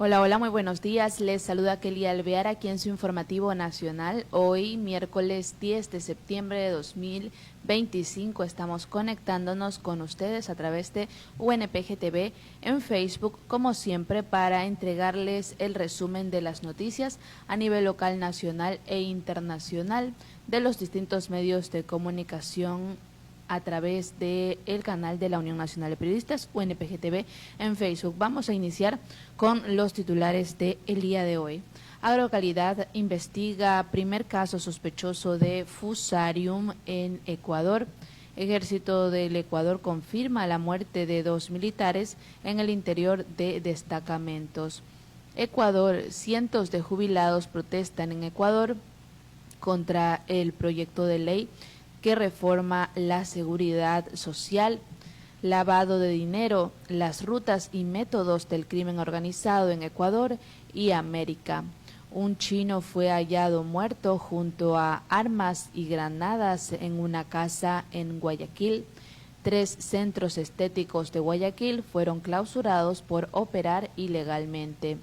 Hola, hola, muy buenos días. Les saluda Kelly Alvear aquí en su informativo nacional. Hoy, miércoles 10 de septiembre de 2025, estamos conectándonos con ustedes a través de UNPG TV en Facebook, como siempre, para entregarles el resumen de las noticias a nivel local, nacional e internacional de los distintos medios de comunicación a través del canal de la Unión Nacional de Periodistas, UNPG TV, en Facebook. Vamos a iniciar con los titulares del día de hoy. Agrocalidad investiga primer caso sospechoso de Fusarium en Ecuador. Ejército del Ecuador confirma la muerte de 2 militares en el interior de destacamentos. Ecuador, cientos de jubilados protestan en Ecuador contra el proyecto de ley que reforma la seguridad social. Lavado de dinero, las rutas y métodos del crimen organizado en Ecuador y América. Un chino fue hallado muerto junto a armas y granadas en una casa en Guayaquil. 3 centros estéticos de Guayaquil fueron clausurados por operar ilegalmente.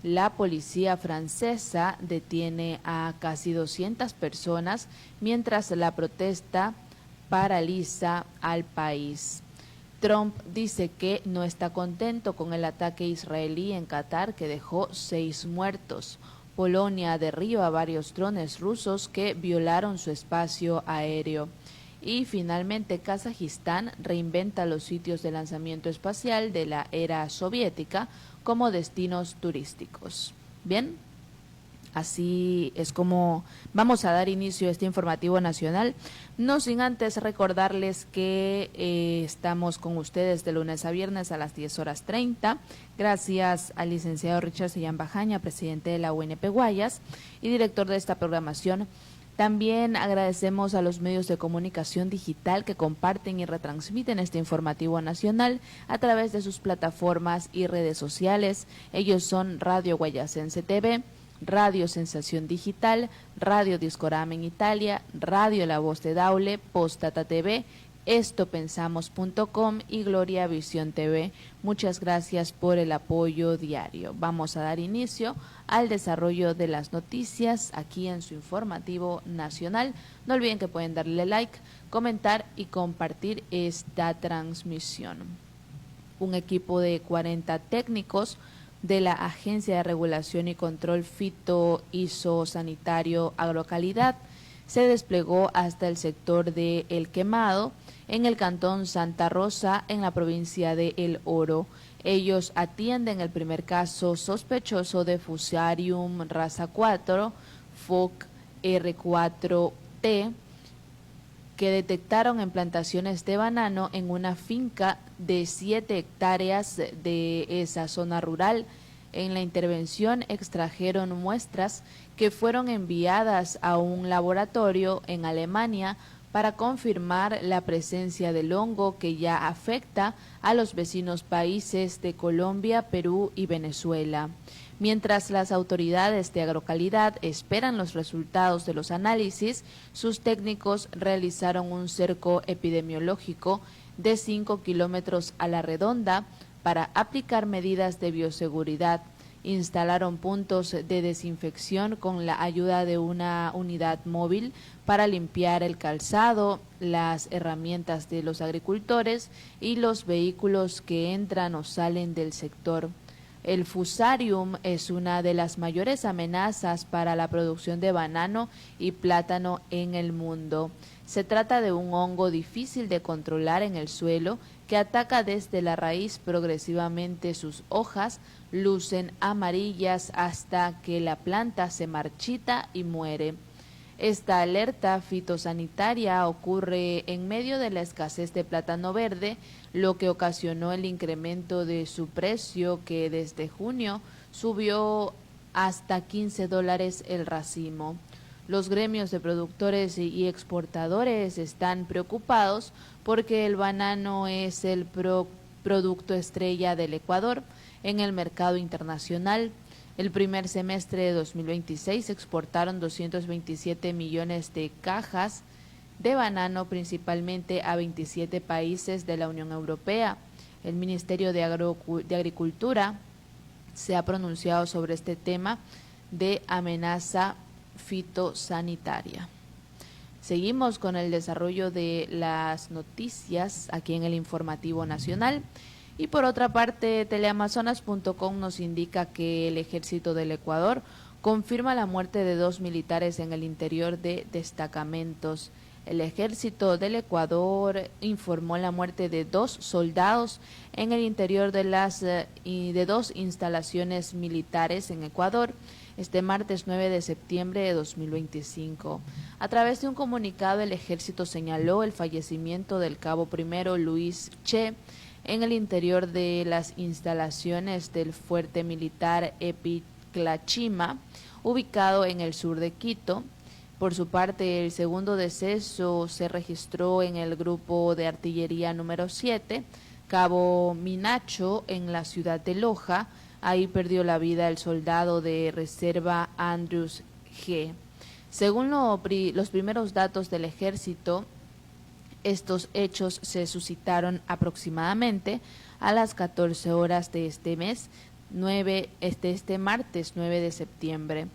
La policía francesa detiene a casi 200 personas mientras la protesta paraliza al país. Trump dice que no está contento con el ataque israelí en Qatar que dejó 6 muertos. Polonia derriba varios drones rusos que violaron su espacio aéreo. Y finalmente Kazajistán reinventa los sitios de lanzamiento espacial de la era soviética como destinos turísticos. Bien, así es como vamos a dar inicio a este informativo nacional, no sin antes recordarles que estamos con ustedes de lunes a viernes a las 10:30, gracias al licenciado Richard Sellán Bajaña, presidente de la UNP Guayas y director de esta programación. También agradecemos a los medios de comunicación digital que comparten y retransmiten este informativo nacional a través de sus plataformas y redes sociales. Ellos son Radio Guayasense TV, Radio Sensación Digital, Radio Discorama en Italia, Radio La Voz de Daule, Postdata TV, estopensamos.com y Gloria Visión TV. Muchas gracias por el apoyo diario. Vamos a dar inicio al desarrollo de las noticias aquí en su informativo nacional. No olviden que pueden darle like, comentar y compartir esta transmisión. Un equipo de 40 técnicos de la Agencia de Regulación y Control Fitosanitario Agrocalidad se desplegó hasta el sector de El Quemado, en el cantón Santa Rosa, en la provincia de El Oro. Ellos atienden el primer caso sospechoso de Fusarium raza 4, FOC R4T, que detectaron en plantaciones de banano en una finca de 7 hectáreas de esa zona rural. En la intervención extrajeron muestras que fueron enviadas a un laboratorio en Alemania para confirmar la presencia del hongo que ya afecta a los vecinos países de Colombia, Perú y Venezuela. Mientras las autoridades de agrocalidad esperan los resultados de los análisis, sus técnicos realizaron un cerco epidemiológico de 5 kilómetros a la redonda para aplicar medidas de bioseguridad. Instalaron puntos de desinfección con la ayuda de una unidad móvil para limpiar el calzado, las herramientas de los agricultores y los vehículos que entran o salen del sector. El Fusarium es una de las mayores amenazas para la producción de banano y plátano en el mundo. Se trata de un hongo difícil de controlar en el suelo que ataca desde la raíz progresivamente. Sus hojas lucen amarillas hasta que la planta se marchita y muere. Esta alerta fitosanitaria ocurre en medio de la escasez de plátano verde, lo que ocasionó el incremento de su precio, que desde junio subió hasta $15 el racimo. Los gremios de productores y exportadores están preocupados porque el banano es el producto estrella del Ecuador en el mercado internacional. El primer semestre de 2026 se exportaron 227 millones de cajas de banano, principalmente a 27 países de la Unión Europea. El Ministerio de Agricultura se ha pronunciado sobre este tema de amenaza fitosanitaria. Seguimos con el desarrollo de las noticias aquí en el Informativo Nacional. Y por otra parte, teleamazonas.com nos indica que el ejército del Ecuador confirma la muerte de 2 militares en el interior de destacamentos. El ejército del Ecuador informó la muerte de 2 soldados en el interior de 2 instalaciones militares en Ecuador este martes 9 de septiembre de 2025. A través de un comunicado, el ejército señaló el fallecimiento del cabo primero Luis Che en el interior de las instalaciones del fuerte militar Epiclachima, ubicado en el sur de Quito. Por su parte, el segundo deceso se registró en el grupo de artillería número 7, Cabo Minacho, en la ciudad de Loja. Ahí perdió la vida el soldado de reserva Andrews G. Según los primeros datos del ejército, estos hechos se suscitaron aproximadamente a las 14 horas de este martes 9 de septiembre.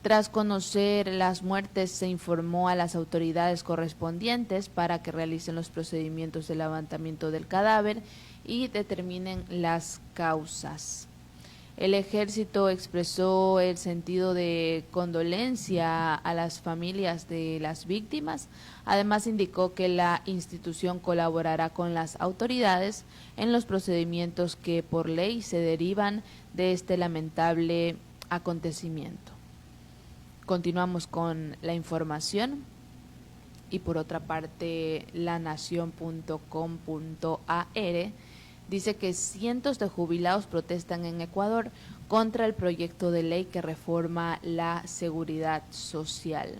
Tras conocer las muertes, se informó a las autoridades correspondientes para que realicen los procedimientos de levantamiento del cadáver y determinen las causas. El ejército expresó el sentido de condolencia a las familias de las víctimas. Además, indicó que la institución colaborará con las autoridades en los procedimientos que por ley se derivan de este lamentable acontecimiento. Continuamos con la información. Y por otra parte, lanación.com.ar dice que cientos de jubilados protestan en Ecuador contra el proyecto de ley que reforma la seguridad social.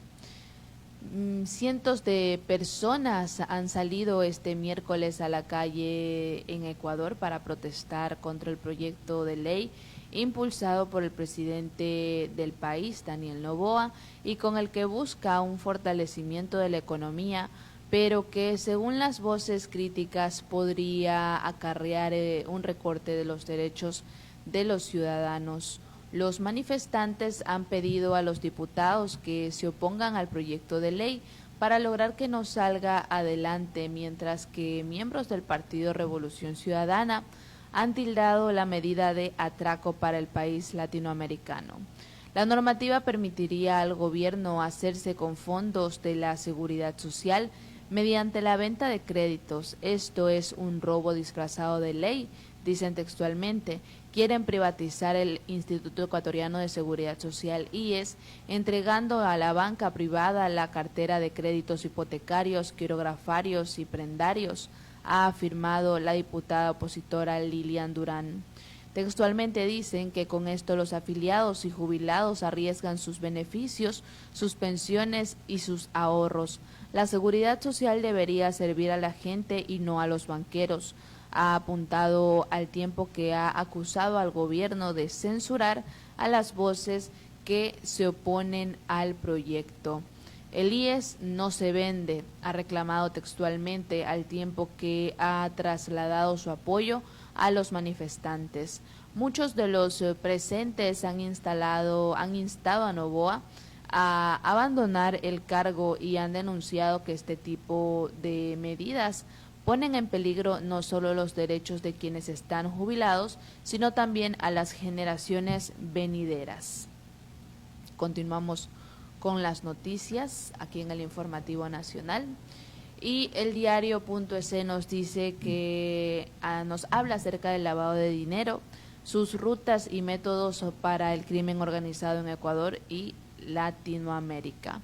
Cientos de personas han salido este miércoles a la calle en Ecuador para protestar contra el proyecto de ley impulsado por el presidente del país, Daniel Noboa, y con el que busca un fortalecimiento de la economía, pero que según las voces críticas podría acarrear un recorte de los derechos de los ciudadanos. Los manifestantes han pedido a los diputados que se opongan al proyecto de ley para lograr que no salga adelante, mientras que miembros del Partido Revolución Ciudadana han tildado la medida de atraco para el país latinoamericano. La normativa permitiría al gobierno hacerse con fondos de la seguridad social mediante la venta de créditos. Esto es un robo disfrazado de ley, dicen textualmente. Quieren privatizar el Instituto Ecuatoriano de Seguridad Social, IES, entregando a la banca privada la cartera de créditos hipotecarios, quirografarios y prendarios, ha afirmado la diputada opositora Lilian Durán. Textualmente dicen que con esto los afiliados y jubilados arriesgan sus beneficios, sus pensiones y sus ahorros. La seguridad social debería servir a la gente y no a los banqueros, ha apuntado, al tiempo que ha acusado al gobierno de censurar a las voces que se oponen al proyecto. El IES no se vende, ha reclamado textualmente, al tiempo que ha trasladado su apoyo a los manifestantes. Muchos de los presentes han instado a Noboa a abandonar el cargo y han denunciado que este tipo de medidas ponen en peligro no solo los derechos de quienes están jubilados, sino también a las generaciones venideras. Continuamos con las noticias aquí en el Informativo Nacional. Y el diario.es nos dice que nos habla acerca del lavado de dinero, sus rutas y métodos para el crimen organizado en Ecuador y Latinoamérica.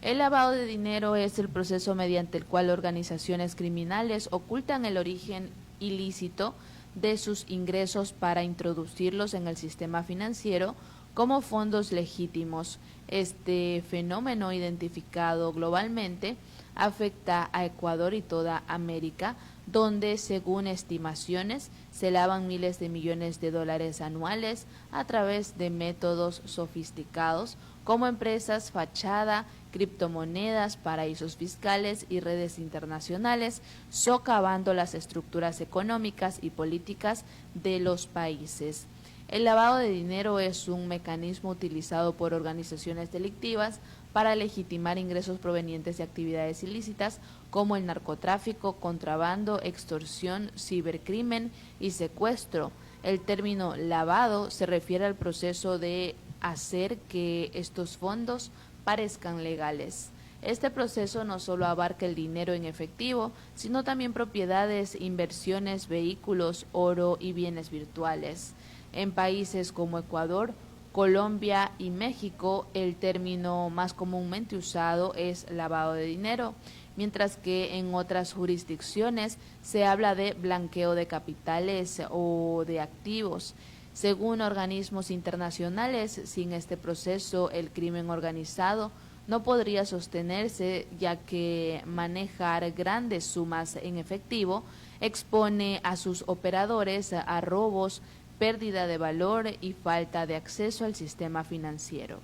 El lavado de dinero es el proceso mediante el cual organizaciones criminales ocultan el origen ilícito de sus ingresos para introducirlos en el sistema financiero como fondos legítimos. Este fenómeno, identificado globalmente, afecta a Ecuador y toda América, donde, según estimaciones, se lavan miles de millones de dólares anuales a través de métodos sofisticados como empresas fachada, criptomonedas, paraísos fiscales y redes internacionales, socavando las estructuras económicas y políticas de los países. El lavado de dinero es un mecanismo utilizado por organizaciones delictivas para legitimar ingresos provenientes de actividades ilícitas como el narcotráfico, contrabando, extorsión, cibercrimen y secuestro. El término lavado se refiere al proceso de hacer que estos fondos parezcan legales. Este proceso no solo abarca el dinero en efectivo, sino también propiedades, inversiones, vehículos, oro y bienes virtuales. En países como Ecuador, Colombia y México, el término más comúnmente usado es lavado de dinero, mientras que en otras jurisdicciones se habla de blanqueo de capitales o de activos. Según organismos internacionales, sin este proceso, el crimen organizado no podría sostenerse, ya que manejar grandes sumas en efectivo expone a sus operadores a robos, pérdida de valor y falta de acceso al sistema financiero.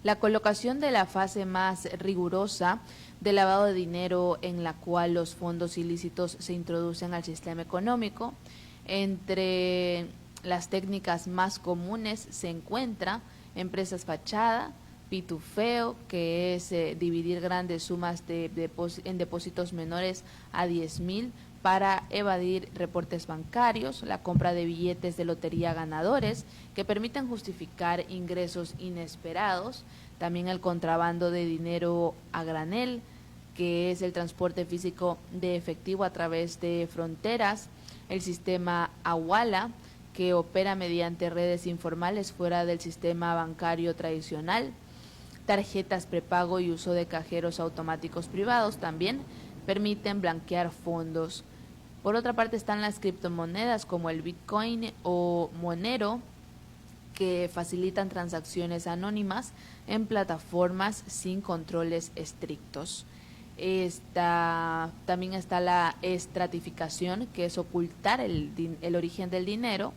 La colocación de la fase más rigurosa de lavado de dinero, en la cual los fondos ilícitos se introducen al sistema económico. Entre las técnicas más comunes se encuentra empresas fachada, pitufeo, que es dividir grandes sumas en depósitos menores a 10.000 para evadir reportes bancarios, la compra de billetes de lotería ganadores que permiten justificar ingresos inesperados, también el contrabando de dinero a granel, que es el transporte físico de efectivo a través de fronteras, el sistema Awala, que opera mediante redes informales fuera del sistema bancario tradicional, tarjetas prepago y uso de cajeros automáticos privados también permiten blanquear fondos. Por otra parte están las criptomonedas como el Bitcoin o Monero, que facilitan transacciones anónimas en plataformas sin controles estrictos. También está la estratificación, que es ocultar el origen del dinero.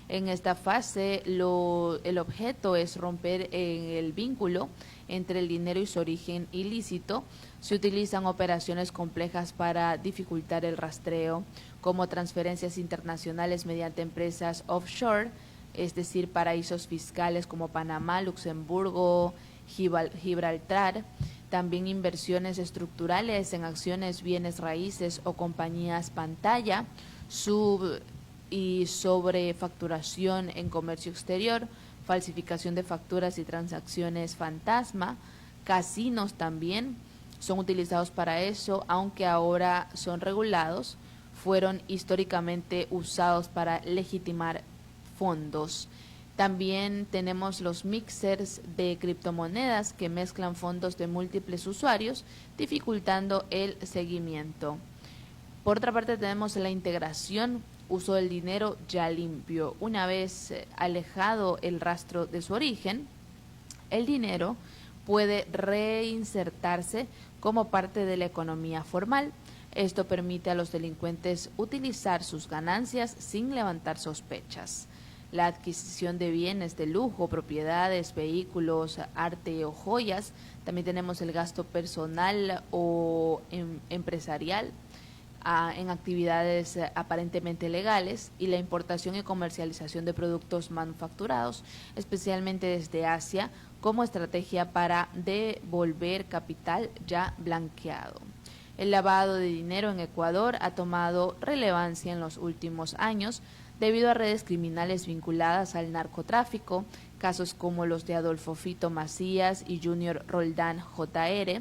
En esta fase el objeto es romper el vínculo entre el dinero y su origen ilícito. Se utilizan operaciones complejas para dificultar el rastreo, como transferencias internacionales mediante empresas offshore, es decir, paraísos fiscales como Panamá, Luxemburgo, Gibraltar. También inversiones estructurales en acciones, bienes raíces o compañías pantalla, y sobrefacturación en comercio exterior, falsificación de facturas y transacciones fantasma. Casinos también son utilizados para eso, aunque ahora son regulados. Fueron históricamente usados para legitimar fondos. También tenemos los mixers de criptomonedas que mezclan fondos de múltiples usuarios, dificultando el seguimiento. Por otra parte tenemos la integración, uso del dinero ya limpio. Una vez alejado el rastro de su origen, el dinero puede reinsertarse como parte de la economía formal. Esto permite a los delincuentes utilizar sus ganancias sin levantar sospechas. La adquisición de bienes de lujo, propiedades, vehículos, arte o joyas. También tenemos el gasto personal o empresarial en actividades aparentemente legales, y la importación y comercialización de productos manufacturados, especialmente desde Asia, como estrategia para devolver capital ya blanqueado. El lavado de dinero en Ecuador ha tomado relevancia en los últimos años debido a redes criminales vinculadas al narcotráfico, casos como los de Adolfo Fito Macías y Junior Roldán Jr.,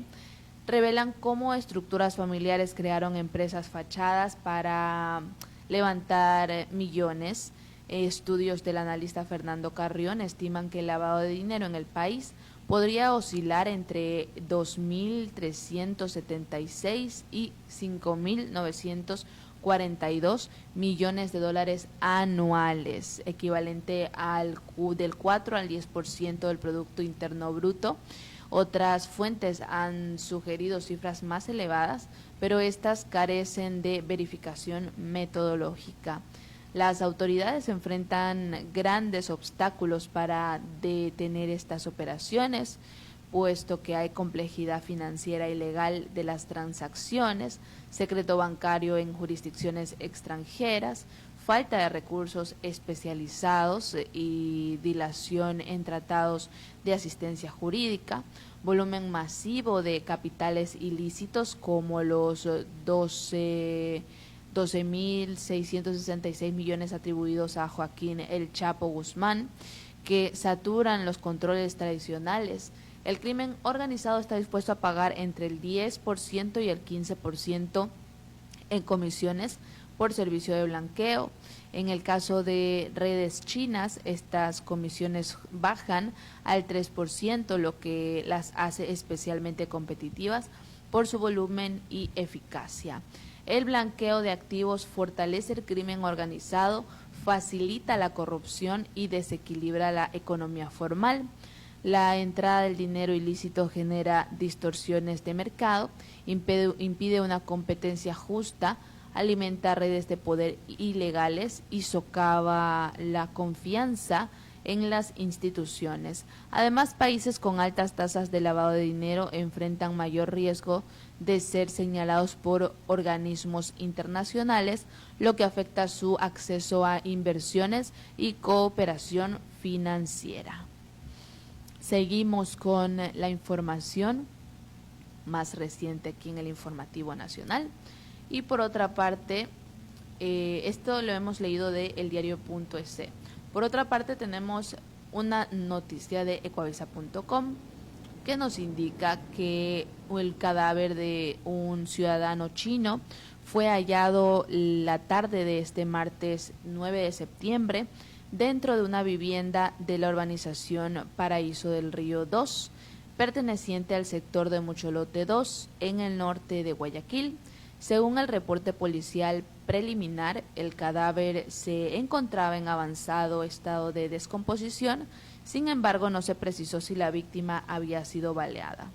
revelan cómo estructuras familiares crearon empresas fachadas para levantar millones. Estudios del analista Fernando Carrión estiman que el lavado de dinero en el país podría oscilar entre 2.376 y 5.942 millones de dólares anuales, equivalente del 4 al 10% del Producto Interno Bruto. Otras fuentes han sugerido cifras más elevadas, pero estas carecen de verificación metodológica. Las autoridades enfrentan grandes obstáculos para detener estas operaciones, puesto que hay complejidad financiera y legal de las transacciones, secreto bancario en jurisdicciones extranjeras, falta de recursos especializados y dilación en tratados de asistencia jurídica, volumen masivo de capitales ilícitos como los 12.666 millones atribuidos a Joaquín El Chapo Guzmán, que saturan los controles tradicionales. El crimen organizado está dispuesto a pagar entre el 10% y el 15% en comisiones por servicio de blanqueo. En el caso de redes chinas, estas comisiones bajan al 3%, lo que las hace especialmente competitivas por su volumen y eficacia. El blanqueo de activos fortalece el crimen organizado, facilita la corrupción y desequilibra la economía formal. La entrada del dinero ilícito genera distorsiones de mercado, impide una competencia justa, alimenta redes de poder ilegales y socava la confianza en las instituciones. Además, países con altas tasas de lavado de dinero enfrentan mayor riesgo de ser señalados por organismos internacionales, lo que afecta su acceso a inversiones y cooperación financiera. Seguimos con la información más reciente aquí en el Informativo Nacional. Y por otra parte, esto lo hemos leído de eldiario.es. Por otra parte, tenemos una noticia de ecuavisa.com que nos indica que el cadáver de un ciudadano chino fue hallado la tarde de este martes 9 de septiembre dentro de una vivienda de la urbanización Paraíso del Río 2, perteneciente al sector de Mucholote 2, en el norte de Guayaquil. Según el reporte policial preliminar, el cadáver se encontraba en avanzado estado de descomposición, sin embargo no se precisó si la víctima había sido baleada.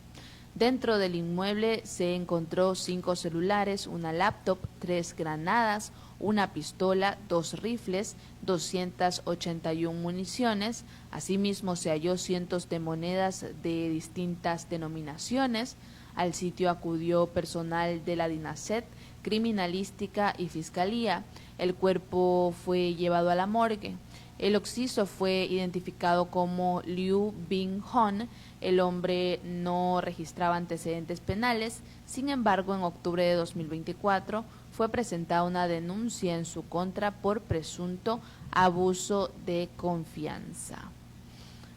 Dentro del inmueble se encontró 5 celulares, una laptop, 3 granadas, una pistola, 2 rifles, 281 municiones. Asimismo se halló cientos de monedas de distintas denominaciones. Al sitio acudió personal de la DINASET, Criminalística y Fiscalía. El cuerpo fue llevado a la morgue. El occiso fue identificado como Liu Bing-hon. El hombre no registraba antecedentes penales. Sin embargo, en octubre de 2024 fue presentada una denuncia en su contra por presunto abuso de confianza.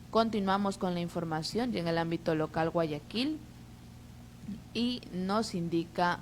Continuamos con la información y en el ámbito local Guayaquil. Y nos indica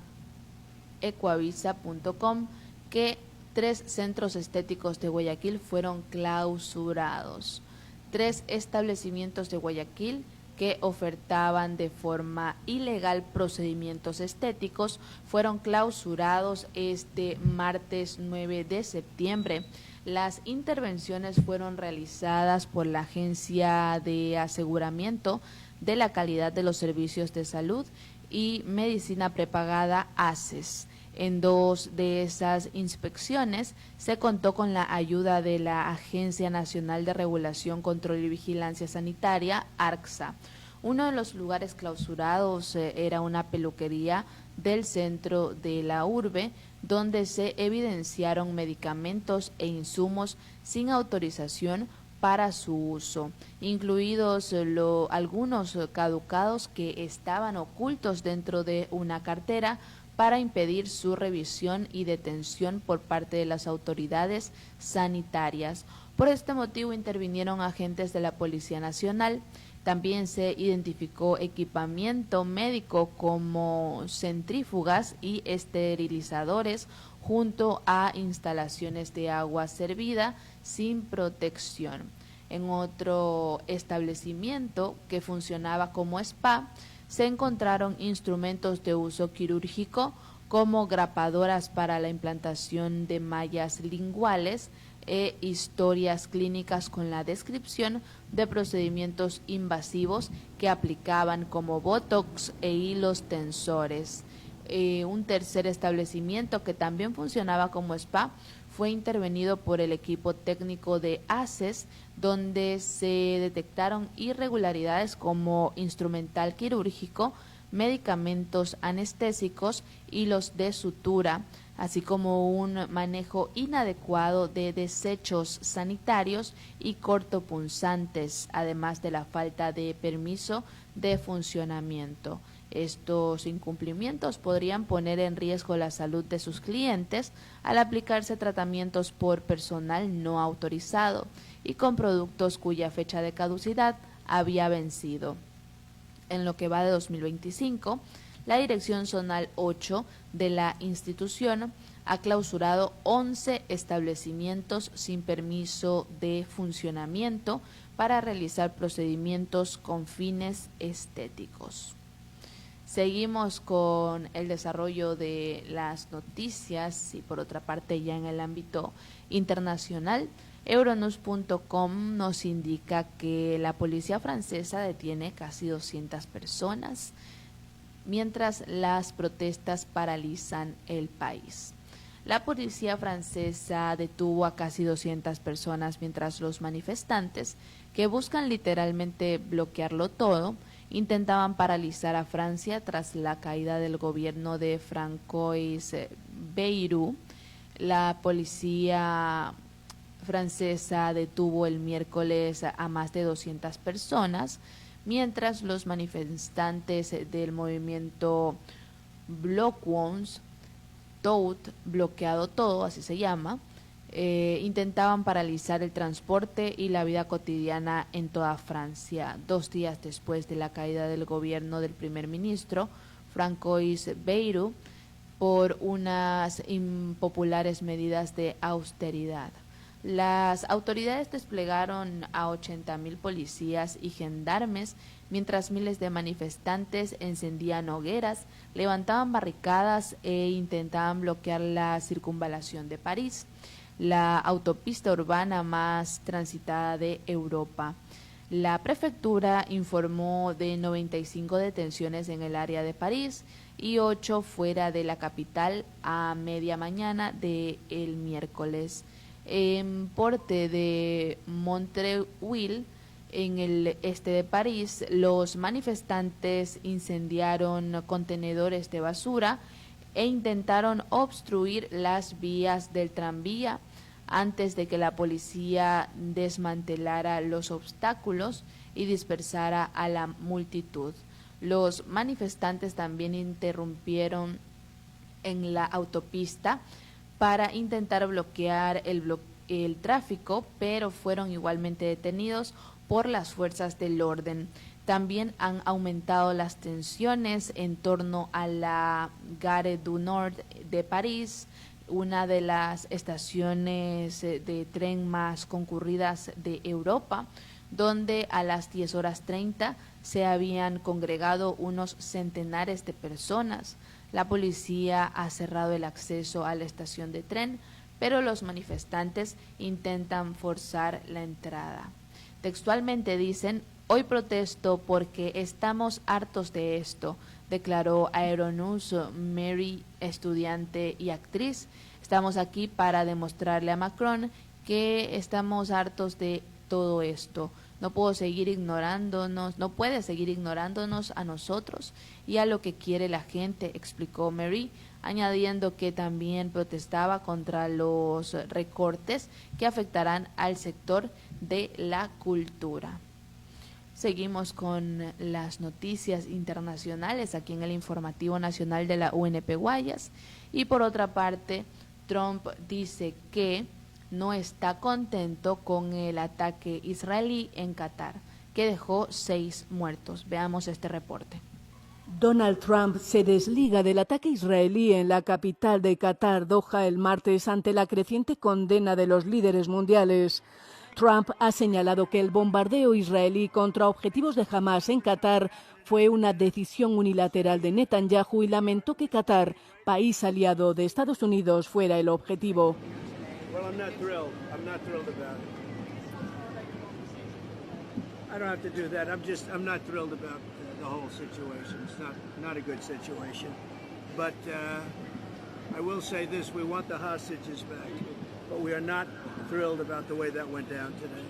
ecuavisa.com que 3 centros estéticos de Guayaquil fueron clausurados. 3 establecimientos de Guayaquil que ofertaban de forma ilegal procedimientos estéticos fueron clausurados este martes 9 de septiembre. Las intervenciones fueron realizadas por la Agencia de Aseguramiento de la Calidad de los Servicios de Salud y Medicina Prepagada ACES. En 2 de esas inspecciones se contó con la ayuda de la Agencia Nacional de Regulación, Control y Vigilancia Sanitaria, ARCSA. Uno de los lugares clausurados era una peluquería del centro de la urbe, donde se evidenciaron medicamentos e insumos sin autorización para su uso, incluidos algunos caducados que estaban ocultos dentro de una cartera para impedir su revisión y detención por parte de las autoridades sanitarias. Por este motivo intervinieron agentes de la Policía Nacional. También se identificó equipamiento médico como centrífugas y esterilizadores junto a instalaciones de agua servida sin protección. En otro establecimiento que funcionaba como spa, se encontraron instrumentos de uso quirúrgico como grapadoras para la implantación de mallas linguales e historias clínicas con la descripción de procedimientos invasivos que aplicaban como botox e hilos tensores. Un tercer establecimiento que también funcionaba como spa fue intervenido por el equipo técnico de ACES, donde se detectaron irregularidades como instrumental quirúrgico, medicamentos anestésicos, hilos de sutura, así como un manejo inadecuado de desechos sanitarios y cortopunzantes, además de la falta de permiso de funcionamiento. Estos incumplimientos podrían poner en riesgo la salud de sus clientes al aplicarse tratamientos por personal no autorizado y con productos cuya fecha de caducidad había vencido. En lo que va de 2025, la Dirección Zonal 8 de la institución ha clausurado 11 establecimientos sin permiso de funcionamiento para realizar procedimientos con fines estéticos. Seguimos con el desarrollo de las noticias y por otra parte ya en el ámbito internacional, Euronews.com nos indica que la policía francesa detiene casi 200 personas mientras las protestas paralizan el país. La policía francesa detuvo a casi 200 personas mientras los manifestantes, que buscan literalmente bloquearlo todo, intentaban paralizar a Francia tras la caída del gobierno de Francois Bayrou. La policía francesa detuvo el miércoles a más de 200 personas, mientras los manifestantes del movimiento Bloquons Tout, bloqueado todo, así se llama, intentaban paralizar el transporte y la vida cotidiana en toda Francia, 2 días después de la caída del gobierno del primer ministro Francois Bayrou por unas impopulares medidas de austeridad. Las autoridades desplegaron a 80.000 policías y gendarmes, mientras miles de manifestantes encendían hogueras, levantaban barricadas e intentaban bloquear la circunvalación de París, la autopista urbana más transitada de Europa. La prefectura informó de 95 detenciones en el área de París y 8 fuera de la capital a media mañana del miércoles. En Porte de Montreuil, en el este de París, los manifestantes incendiaron contenedores de basura e intentaron obstruir las vías del tranvía antes de que la policía desmantelara los obstáculos y dispersara a la multitud. Los manifestantes también interrumpieron en la autopista para intentar bloquear el tráfico, pero fueron igualmente detenidos por las fuerzas del orden. También han aumentado las tensiones en torno a la Gare du Nord de París, una de las estaciones de tren más concurridas de Europa, donde a las 10:30 se habían congregado unos centenares de personas. La policía ha cerrado el acceso a la estación de tren, pero los manifestantes intentan forzar la entrada. Textualmente dicen: "Hoy protesto porque estamos hartos de esto", declaró a Euronews Mary, estudiante y actriz. "Estamos aquí para demostrarle a Macron que estamos hartos de todo esto. No puede seguir ignorándonos a nosotros y a lo que quiere la gente", explicó Mary, añadiendo que también protestaba contra los recortes que afectarán al sector de la cultura. Seguimos con las noticias internacionales aquí en el informativo nacional de la UNP Guayas. Y por otra parte, Trump dice que no está contento con el ataque israelí en Qatar, que dejó 6 muertos. Veamos este reporte. Donald Trump se desliga del ataque israelí en la capital de Qatar, Doha, el martes ante la creciente condena de los líderes mundiales. Trump ha señalado que el bombardeo israelí contra objetivos de Hamás en Qatar fue una decisión unilateral de Netanyahu y lamentó que Qatar, país aliado de Estados Unidos, fuera el objetivo. Well, I'm not thrilled about it. I don't have to do that. I'm not thrilled about the whole situation. It's not a good situation. But I will say this: we want the hostages back, but we are not thrilled about the way that went down today.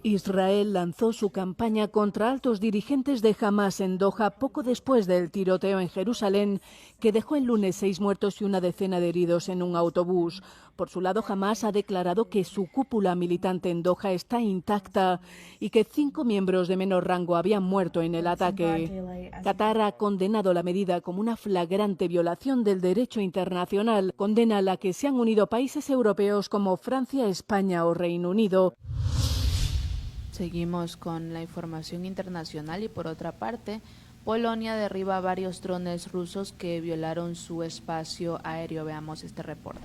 Israel lanzó su campaña contra altos dirigentes de Hamás en Doha poco después del tiroteo en Jerusalén, que dejó el lunes 6 muertos y una decena de heridos en un autobús. Por su lado, Hamás ha declarado que su cúpula militante en Doha está intacta y que 5 miembros de menor rango habían muerto en el ataque. Qatar ha condenado la medida como una flagrante violación del derecho internacional, condena a la que se han unido países europeos como Francia, España o Reino Unido. Seguimos con la información internacional y por otra parte, Polonia derriba varios drones rusos que violaron su espacio aéreo. Veamos este reporte.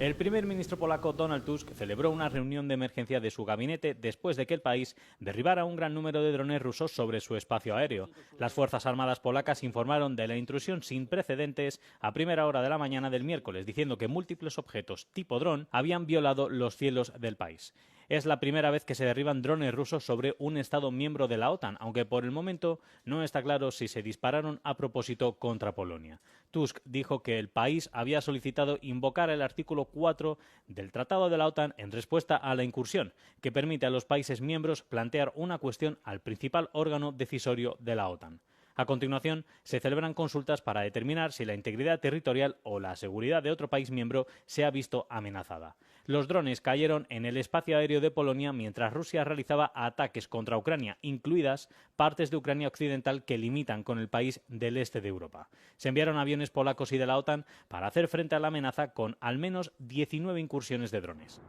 El primer ministro polaco Donald Tusk celebró una reunión de emergencia de su gabinete después de que el país derribara un gran número de drones rusos sobre su espacio aéreo. Las Fuerzas Armadas polacas informaron de la intrusión sin precedentes a primera hora de la mañana del miércoles, diciendo que múltiples objetos tipo dron habían violado los cielos del país. Es la primera vez que se derriban drones rusos sobre un Estado miembro de la OTAN, aunque por el momento no está claro si se dispararon a propósito contra Polonia. Tusk dijo que el país había solicitado invocar el artículo 4 del Tratado de la OTAN en respuesta a la incursión, que permite a los países miembros plantear una cuestión al principal órgano decisorio de la OTAN. A continuación, se celebran consultas para determinar si la integridad territorial o la seguridad de otro país miembro se ha visto amenazada. Los drones cayeron en el espacio aéreo de Polonia mientras Rusia realizaba ataques contra Ucrania, incluidas partes de Ucrania occidental que limitan con el país del este de Europa. Se enviaron aviones polacos y de la OTAN para hacer frente a la amenaza con al menos 19 incursiones de drones.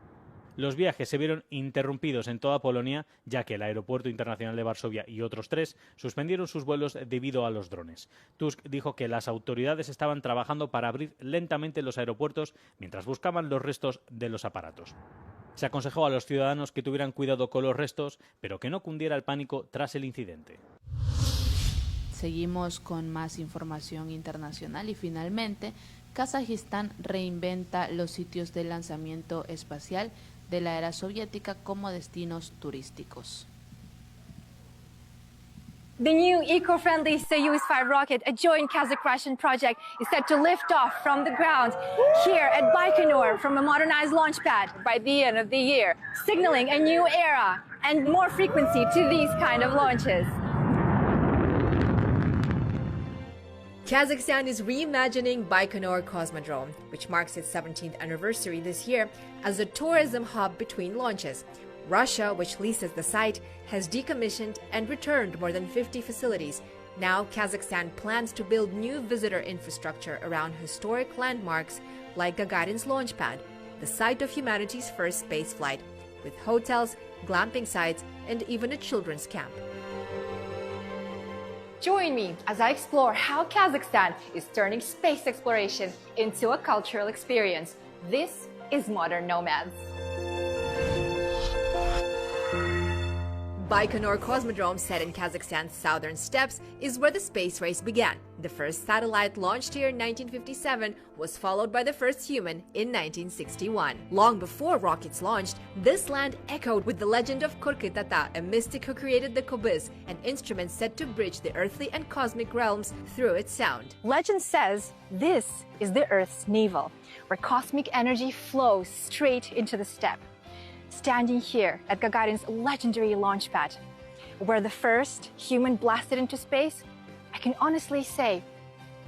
Los viajes se vieron interrumpidos en toda Polonia, ya que el Aeropuerto Internacional de Varsovia y otros 3 suspendieron sus vuelos debido a los drones. Tusk dijo que las autoridades estaban trabajando para abrir lentamente los aeropuertos mientras buscaban los restos de los aparatos. Se aconsejó a los ciudadanos que tuvieran cuidado con los restos, pero que no cundiera el pánico tras el incidente. Seguimos con más información internacional y finalmente, Kazajistán reinventa los sitios de lanzamiento espacial de la era soviética como destinos turísticos. The new eco-friendly Soyuz 5 rocket, a joint Kazakh-Russian project, is set to lift off from the ground here at Baikonur from a modernized launch pad by the end of the year, signaling a new era and more frequency to these kind of launches. Kazakhstan is reimagining Baikonur Cosmodrome, which marks its 17th anniversary this year, as a tourism hub between launches. Russia, which leases the site, has decommissioned and returned more than 50 facilities. Now, Kazakhstan plans to build new visitor infrastructure around historic landmarks like Gagarin's launch pad, the site of humanity's first spaceflight, with hotels, glamping sites, and even a children's camp. Join me as I explore how Kazakhstan is turning space exploration into a cultural experience. This is Modern Nomads. Baikonur Cosmodrome, set in Kazakhstan's southern steppes, is where the space race began. The first satellite launched here in 1957 was followed by the first human in 1961. Long before rockets launched, this land echoed with the legend of Kurky Tata, a mystic who created the kobyz, an instrument said to bridge the earthly and cosmic realms through its sound. Legend says this is the Earth's navel, where cosmic energy flows straight into the steppe. Standing here at Gagarin's legendary launch pad, where the first human blasted into space, I can honestly say,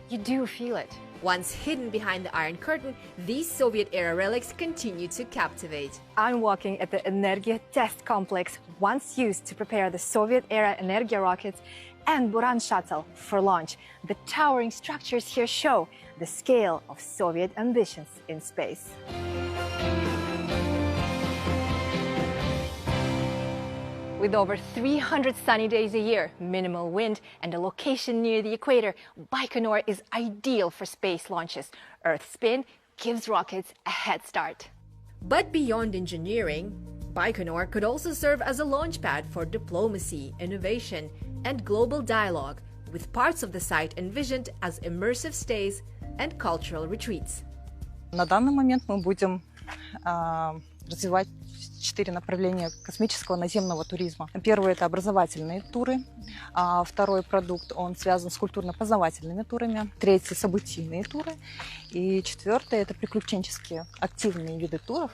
you do feel it. Once hidden behind the Iron Curtain, these Soviet-era relics continue to captivate. I'm walking at the Energia test complex, once used to prepare the Soviet-era Energia rockets and Buran shuttle for launch. The towering structures here show the scale of Soviet ambitions in space. With over 300 sunny days a year, minimal wind, and a location near the equator, Baikonur is ideal for space launches. Earth spin gives rockets a head start. But beyond engineering, Baikonur could also serve as a launchpad for diplomacy, innovation, and global dialogue, with parts of the site envisioned as immersive stays and cultural retreats. На данный момент мы будем развивать 4 направления космического наземного туризма. Первый – это образовательные туры. Второй продукт, он связан с культурно-познавательными турами. Третий – событийные туры. И четвертый – это приключенческие активные виды туров.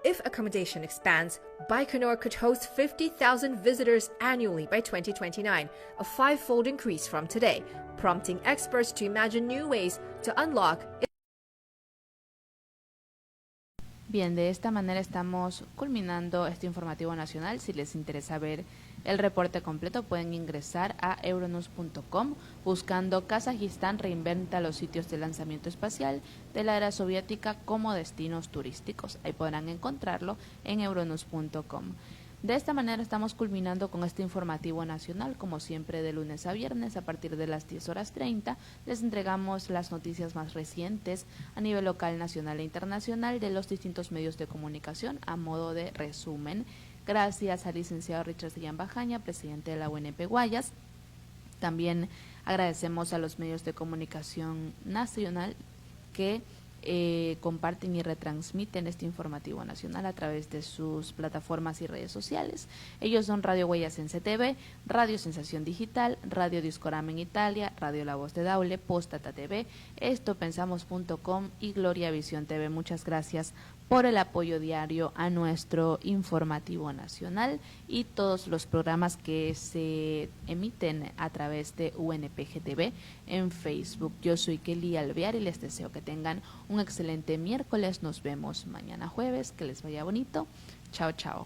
If accommodation expands, Baikonur could host 50,000 visitors annually by 2029, a five-fold increase from today, prompting experts to imagine new ways to unlock. Bien, de esta manera estamos culminando este informativo nacional. Si les interesa ver el reporte completo, pueden ingresar a euronews.com buscando Kazajistán reinventa los sitios de lanzamiento espacial de la era soviética como destinos turísticos. Ahí podrán encontrarlo en euronews.com. De esta manera estamos culminando con este informativo nacional. Como siempre, de lunes a viernes a partir de las 10:30 les entregamos las noticias más recientes a nivel local, nacional e internacional de los distintos medios de comunicación a modo de resumen. Gracias al licenciado Richard Sillán Bajaña, presidente de la UNP Guayas. También agradecemos a los medios de comunicación nacional que comparten y retransmiten este informativo nacional a través de sus plataformas y redes sociales. Ellos son Radio Huellas en CTV, Radio Sensación Digital, Radio Discorama en Italia, Radio La Voz de Daule, Postata TV, estopensamos.com y Gloria Visión TV. Muchas gracias por el apoyo diario a nuestro informativo nacional y todos los programas que se emiten a través de UNPGTV en Facebook. Yo soy Kelly Alvear y les deseo que tengan un excelente miércoles. Nos vemos mañana jueves. Que les vaya bonito. Chao, chao.